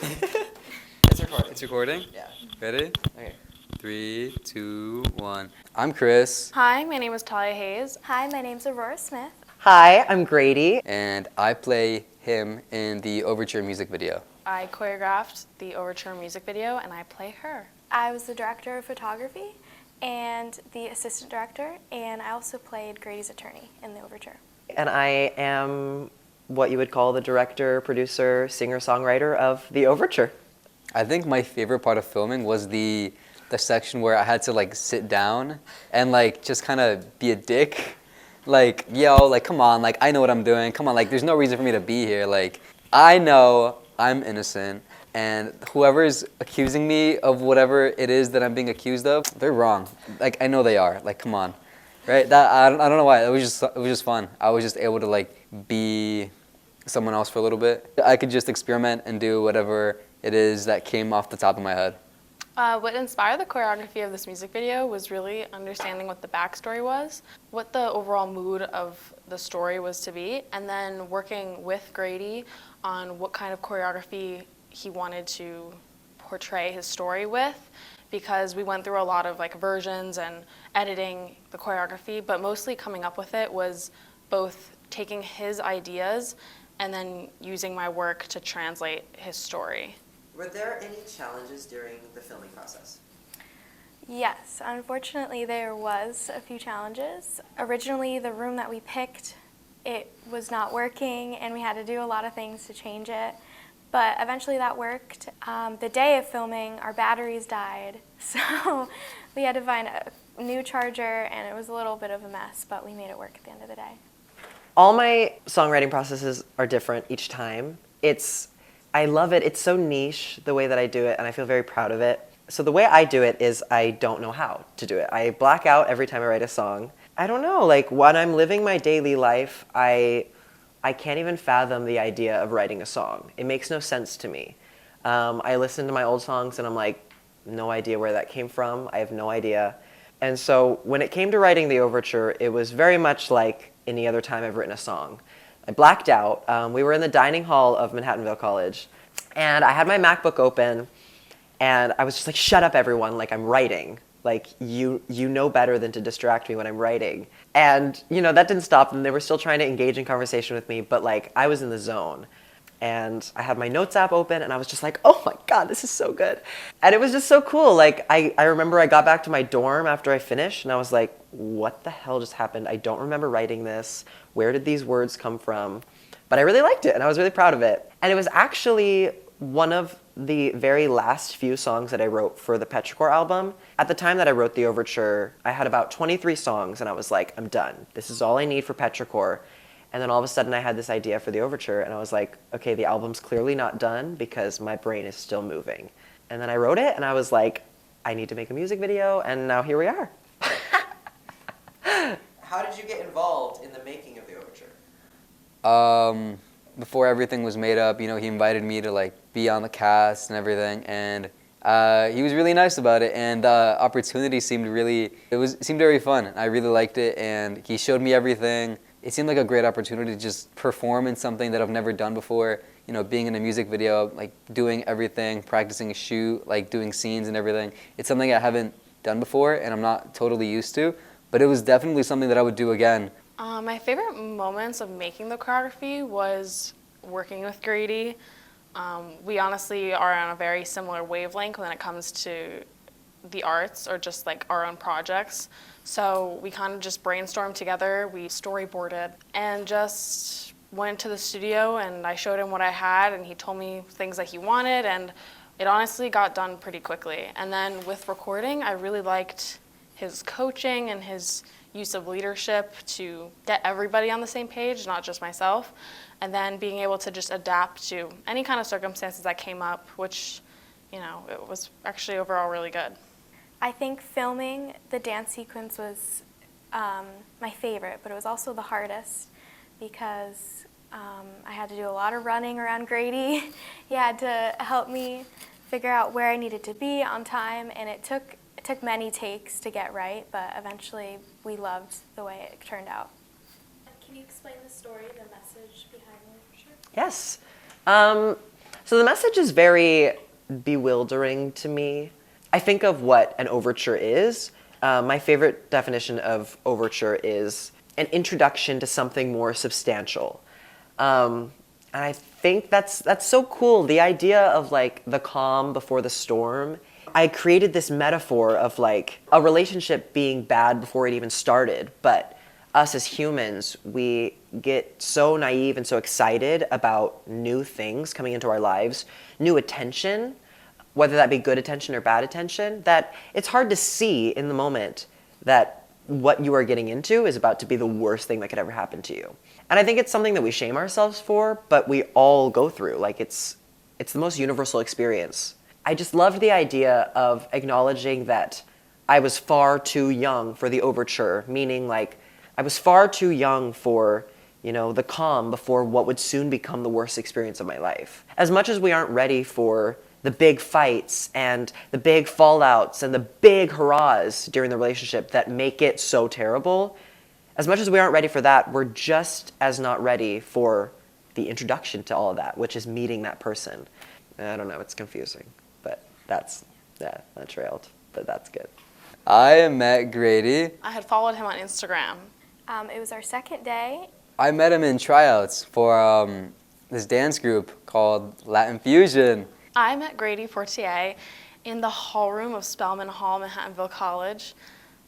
recording. It's recording. It's recording? Yeah. Ready? Okay. 3, 2, 1. I'm Chris. Hi, my name is Talia Hayes. Hi, my name's Aurora Smith. Hi, I'm Grady. And I play him in the Overture music video. I choreographed the Overture music video, and I play her. I was the director of photography and the assistant director, and I also played Grady's attorney in the Overture. And I am what you would call the director, producer, singer-songwriter of the Overture. I think my favorite part of filming was the section where I had to like sit down and like just kind of be a dick. Like, yo, like come on, like I know what I'm doing. Come on, like there's no reason for me to be here. Like I know I'm innocent and whoever's accusing me of whatever it is that I'm being accused of, they're wrong. Like I know they are. Like come on. Right? That I don't know why. It was just fun. I was just able to like be someone else for a little bit. I could just experiment and do whatever it is that came off the top of my head. What inspired the choreography of this music video was really understanding what the backstory was, what the overall mood of the story was to be, and then working with Grady on what kind of choreography he wanted to portray his story with, because we went through a lot of like versions and editing the choreography, but mostly coming up with it was both taking his ideas and then using my work to translate his story. Were there any challenges during the filming process? Yes, unfortunately there was a few challenges. Originally the room that we picked, it was not working and we had to do a lot of things to change it. But eventually that worked. The day of filming, our batteries died, so we had to find a new charger and it was a little bit of a mess, but we made it work at the end of the day. All my songwriting processes are different each time. I love it. It's so niche the way that I do it, and I feel very proud of it. So the way I do it is I don't know how to do it. I black out every time I write a song. I don't know, like when I'm living my daily life, I can't even fathom the idea of writing a song. It makes no sense to me. I listen to my old songs and I'm like, no idea where that came from. I have no idea. And so when it came to writing the Overture, it was very much like any other time I've written a song. I blacked out. We were in the dining hall of Manhattanville College, and I had my MacBook open, and I was just like, shut up, everyone, like I'm writing. Like, you know better than to distract me when I'm writing. And, you know, that didn't stop them. They were still trying to engage in conversation with me, but, like, I was in the zone. And I had my notes app open, and I was just like, oh my God, this is so good. And it was just so cool. Like, I remember I got back to my dorm after I finished, and I was like, what the hell just happened? I don't remember writing this. Where did these words come from? But I really liked it, and I was really proud of it. And it was actually one of the very last few songs that I wrote for the Petrichor album. At the time that I wrote the Overture, I had about 23 songs, and I was like, I'm done. This is all I need for Petrichor. And then all of a sudden I had this idea for the Overture, and I was like, okay, the album's clearly not done because my brain is still moving. And then I wrote it, and I was like, I need to make a music video, and now here we are. How did you get involved in the making of the Overture? Before everything was made up, you know, he invited me to like be on the cast and everything, and he was really nice about it, and the opportunity seemed very fun. I really liked it, and he showed me everything. It seemed like a great opportunity to just perform in something that I've never done before. You know, being in a music video, like doing everything, practicing a shoot, like doing scenes and everything. It's something I haven't done before and I'm not totally used to, but it was definitely something that I would do again. My favorite moments of making the choreography was working with Grady. We honestly are on a very similar wavelength when it comes to the arts or just like our own projects. So we kind of just brainstormed together, we storyboarded, and just went to the studio and I showed him what I had and he told me things that he wanted, and it honestly got done pretty quickly. And then with recording, I really liked his coaching and his use of leadership to get everybody on the same page, not just myself, and then being able to just adapt to any kind of circumstances that came up, which, you know, it was actually overall really good. I think filming the dance sequence was my favorite, but it was also the hardest because I had to do a lot of running around Grady. He had to help me figure out where I needed to be on time, and it took many takes to get right, but eventually we loved the way it turned out. Can you explain the story, the message behind the Overture? Yes. So the message is very bewildering to me. I think of what an overture is. My favorite definition of overture is an introduction to something more substantial. And I think that's so cool. The idea of like the calm before the storm. I created this metaphor of like a relationship being bad before it even started, but us as humans, we get so naive and so excited about new things coming into our lives, new attention, whether that be good attention or bad attention, that it's hard to see in the moment that what you are getting into is about to be the worst thing that could ever happen to you. And I think it's something that we shame ourselves for, but we all go through. Like it's the most universal experience. I just loved the idea of acknowledging that I was far too young for the overture, meaning like I was far too young for, the calm before what would soon become the worst experience of my life. As much as we aren't ready for the big fights and the big fallouts and the big hurrahs during the relationship that make it so terrible, as much as we aren't ready for that, we're just as not ready for the introduction to all of that, which is meeting that person. I don't know, it's confusing, but that trailed, but that's good. I met Grady. I had followed him on Instagram. It was our second day. I met him in tryouts for this dance group called Latin Fusion. I met Grady Fortier in the hall room of Spelman Hall, Manhattanville College.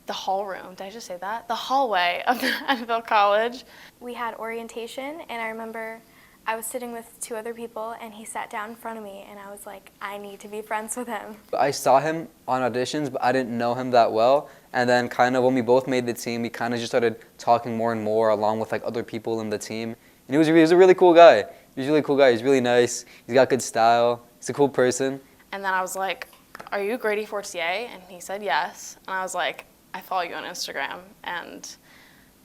The hall room, did I just say that? The hallway of Manhattanville College. We had orientation, and I remember I was sitting with two other people, and he sat down in front of me, and I was like, I need to be friends with him. I saw him on auditions, but I didn't know him that well. And then kind of when we both made the team, we kind of just started talking more and more along with like other people in the team. And he was a really cool guy. He's really nice. He's got good style. He's a cool person. And then I was like, are you Grady Fortier? And he said yes. And I was like, I follow you on Instagram. And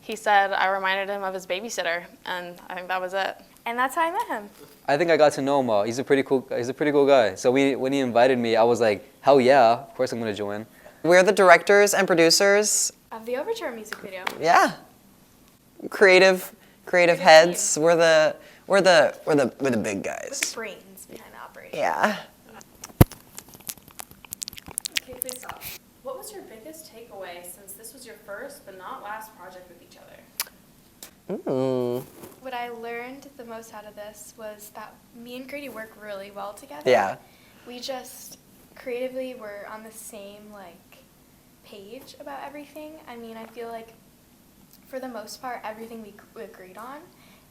he said I reminded him of his babysitter. And I think that was it. And that's how I met him. I think I got to know him well. He's a pretty cool guy. So when he invited me, I was like, hell yeah, of course I'm gonna join. We're the directors and producers. Of the Overture music video. Yeah. Creative heads. We're the big guys. Brains behind the operation. Yeah. Okay, please stop. What was your biggest takeaway since this was your first but not last project with each other? What I learned the most out of this was that me and Grady work really well together. Yeah. We just creatively were on the same page about everything. I mean, I feel like for the most part everything we agreed on,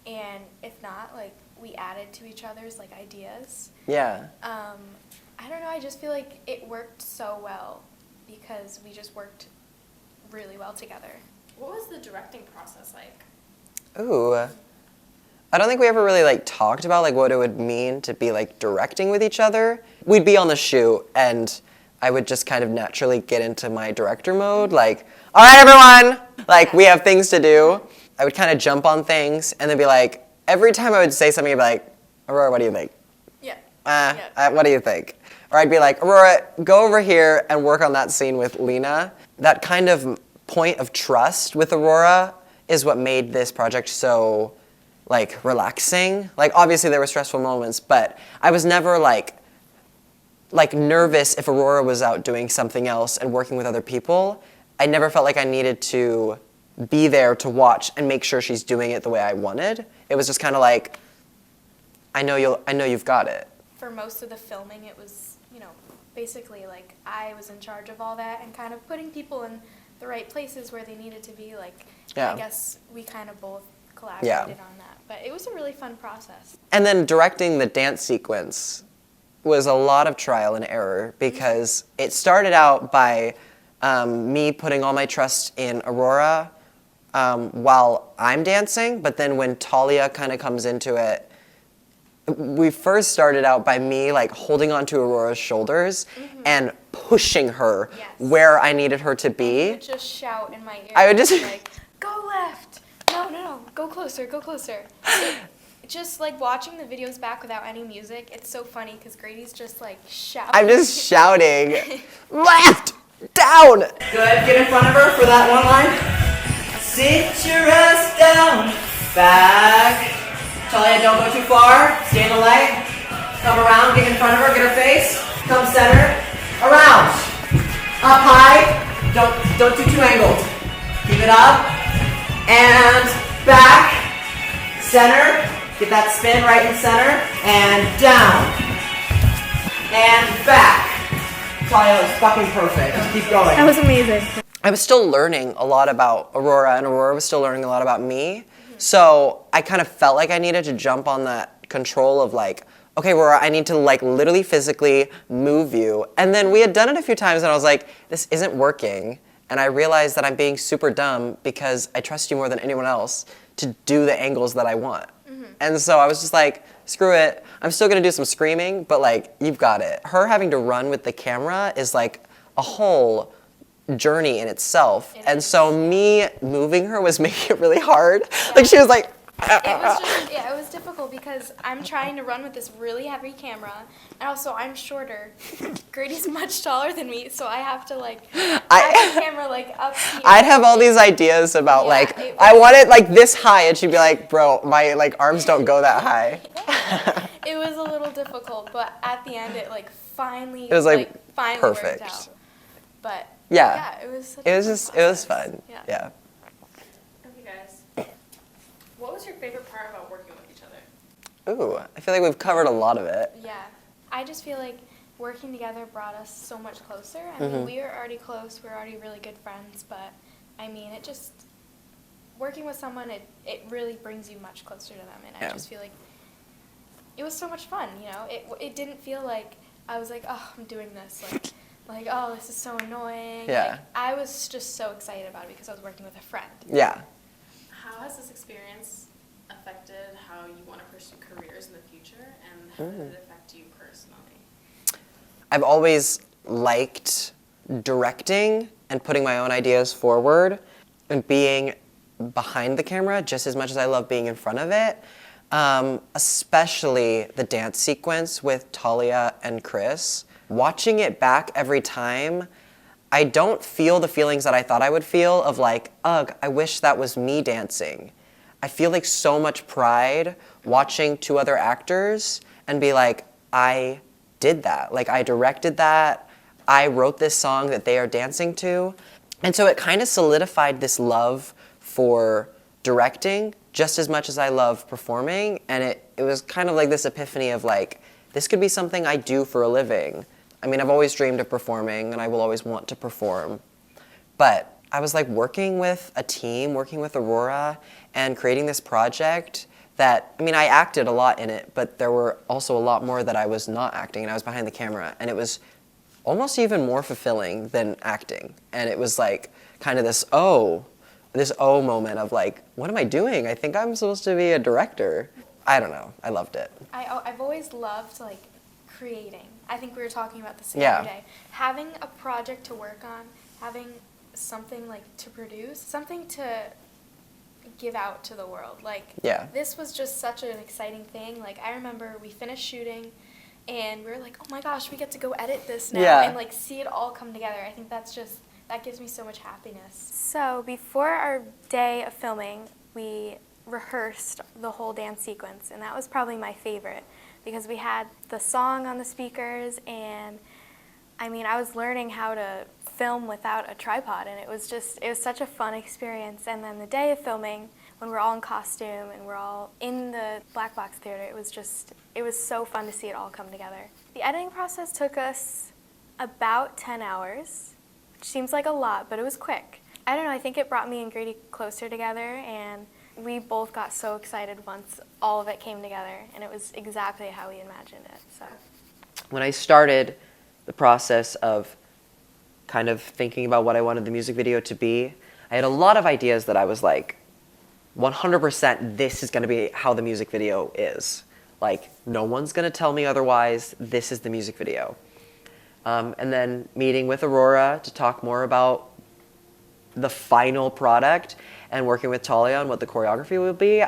and if not, we added to each other's ideas. Yeah. I don't know, I just feel like it worked so well because we just worked really well together. What was the directing process like? Ooh. I don't think we ever really talked about what it would mean to be directing with each other. We'd be on the shoot and I would just kind of naturally get into my director mode, all right, everyone, we have things to do. I would kind of jump on things and then be every time I would say something, I'd be like, Aurora, what do you think? Yeah. What do you think? Or I'd be like, Aurora, go over here and work on that scene with Lena. That kind of point of trust with Aurora is what made this project so, relaxing. Obviously there were stressful moments, but I was never, nervous if Aurora was out doing something else and working with other people. I never felt like I needed to be there to watch and make sure she's doing it the way I wanted. It was just kind of I know you've got it. For most of the filming, it was, basically I was in charge of all that and kind of putting people in the right places where they needed to be. Yeah. I guess we kind of both collaborated on that. But it was a really fun process. And then directing the dance sequence was a lot of trial and error because it started out by me putting all my trust in Aurora while I'm dancing, but then when Talia kind of comes into it, we first started out by me holding onto Aurora's shoulders and pushing her where I needed her to be. You would just shout in my ear. I would just go left. No, go closer, go closer. Just watching the videos back without any music, it's so funny because Grady's just shouting. I'm just shouting, left, down. Good, get in front of her for that one line. Sit your ass down, back. Talia, don't go too far, stay in the light. Come around, get in front of her, get her face. Come center. Around. Up high. Don't do too angled. Keep it up. And back. Center. Get that spin right in center. And down. And back. Talia was fucking perfect. Just keep going. That was amazing. I was still learning a lot about Aurora, and Aurora was still learning a lot about me. So I kind of felt like I needed to jump on that control of like, okay, Aurora, I need to like literally physically move you. And then we had done it a few times and I was like, this isn't working. And I realized that I'm being super dumb because I trust you more than anyone else to do the angles that I want. And so I was just like, screw it. I'm still gonna do some screaming, but like, you've got it. Her having to run with the camera is like a whole journey in itself. And so me moving her was making it really hard. Like she was like, It was difficult because I'm trying to run with this really heavy camera, and also I'm shorter. Grady's much taller than me, so I have to like have the camera like up here. I'd have all these ideas about like, it I want it like this high, and she'd be like, bro, my like arms don't go that high. It was a little difficult, but at the end it like finally It was like finally perfect. worked out. But Yeah. it was such It a was fun just, it was process. fun. Yeah. Yeah. Okay, guys. What was your favorite part about working with each other? Ooh, I feel like we've covered a lot of it. Yeah, I just feel like working together brought us so much closer. I mean, we were already close, we were already really good friends, but I mean, it just, working with someone, it really brings you much closer to them, and Yeah. I just feel like it was so much fun, you know? It didn't feel like I was like, oh, I'm doing this, like, oh, this is so annoying. Yeah. Like, I was just so excited about it because I was working with a friend. Yeah. How has this experience affected how you want to pursue careers in the future, and how did it affect you personally? I've always liked directing and putting my own ideas forward and being behind the camera just as much as I love being in front of it. Especially the dance sequence with Talia and Chris. Watching it back every time, I don't feel the feelings that I thought I would feel of like, ugh, I wish that was me dancing. I feel like so much pride watching two other actors and be like, I did that. Like I directed that. I wrote this song that they are dancing to. And so it kind of solidified this love for directing just as much as I love performing. And it was kind of like this epiphany of like, this could be something I do for a living. I mean, I've always dreamed of performing and I will always want to perform. But I was like working with a team, working with Aurora and creating this project that, I mean, I acted a lot in it, but there were also a lot more that I was not acting and I was behind the camera. And it was almost even more fulfilling than acting. And it was like kind of this moment of like, what am I doing? I think I'm supposed to be a director. I don't know. I loved it. I've always loved like creating. I think we were talking about this the Yeah. other day. Having a project to work on, having something like to produce, something to give out to the world. Like Yeah. this was just such an exciting thing. Like I remember we finished shooting and we were like, oh my gosh, we get to go edit this now Yeah. and like see it all come together. I think that gives me so much happiness. So before our day of filming, we rehearsed the whole dance sequence, and that was probably my favorite because we had the song on the speakers, and I mean, I was learning how to film without a tripod, and it was such a fun experience. And then the day of filming, when we're all in costume and we're all in the black box theater, it was so fun to see it all come together. The editing process took us about 10 hours, which seems like a lot, but it was quick. I don't know, I think it brought me and Grady closer together, and we both got so excited once all of it came together, and it was exactly how we imagined it. So When I started the process of kind of thinking about what I wanted the music video to be, I had a lot of ideas that I was like, 100% this is going to be how the music video is. Like, no one's going to tell me otherwise. This is the music video. And then meeting with Aurora to talk more about the final product and working with Talia on what the choreography would be,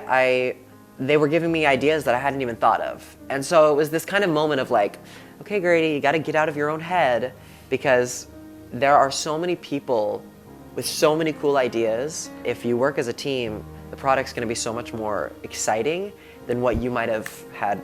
they were giving me ideas that I hadn't even thought of. And so it was this kind of moment of like, okay, Grady, you got to get out of your own head because there are so many people with so many cool ideas. If you work as a team, the product's going to be so much more exciting than what you might have had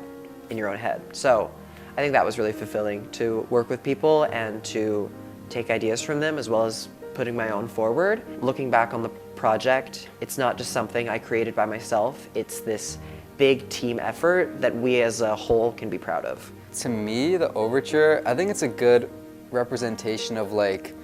in your own head. So I think that was really fulfilling, to work with people and to take ideas from them as well as putting my own forward. Looking back on the project, it's not just something I created by myself, it's this big team effort that we as a whole can be proud of. To me, the Overture, I think it's a good representation of like,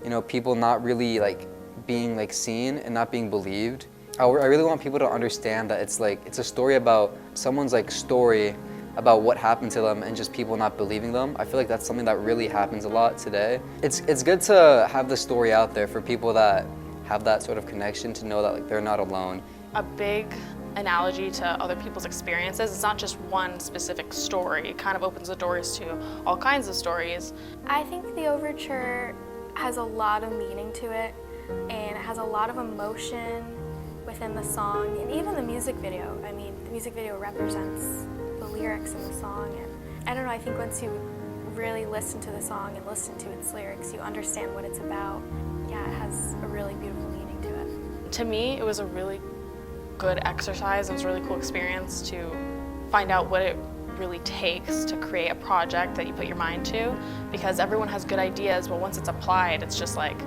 you know, people not really like being like seen and not being believed. I really want people to understand that it's like, it's a story about someone's like story about what happened to them and just people not believing them. I feel like that's something that really happens a lot today. It's good to have the story out there for people that have that sort of connection to know that like they're not alone. A big analogy to other people's experiences. It's not just one specific story. It kind of opens the doors to all kinds of stories. I think the Overture has a lot of meaning to it, and it has a lot of emotion within the song, and even the music video. I mean, the music video represents the lyrics in the song, and I don't know, I think once you really listen to the song and listen to its lyrics, you understand what it's about. Yeah, it has a really beautiful meaning to it. To me, it was a really good exercise. It was a really cool experience to find out what it really takes to create a project that you put your mind to, because everyone has good ideas, but once it's applied, it's just like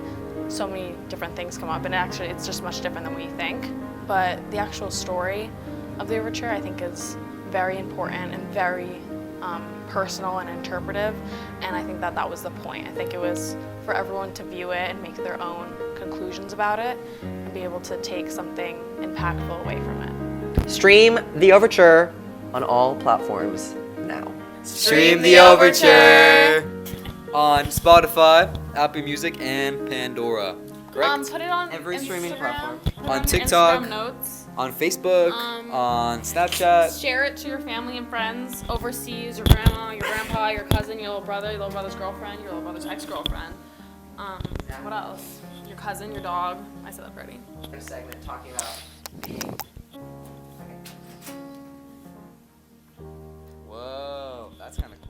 so many different things come up, and actually it's just much different than we think. But the actual story of the Overture, I think, is very important and very personal and interpretive, and I think that that was the point. I think it was for everyone to view it and make their own conclusions about it and be able to take something impactful away from it. Stream The Overture on all platforms now. Stream The Overture on Spotify, Apple Music, and Pandora. Correct? Put it on Every streaming Instagram, platform. put it On TikTok. Instagram notes. On Facebook, on Snapchat. Share it to your family and friends overseas, your grandma, your grandpa, your cousin, your little brother, your little brother's girlfriend, your little brother's ex-girlfriend. What else? Your cousin, your dog. I said that already. A segment talking about being. Whoa, that's kind of cool.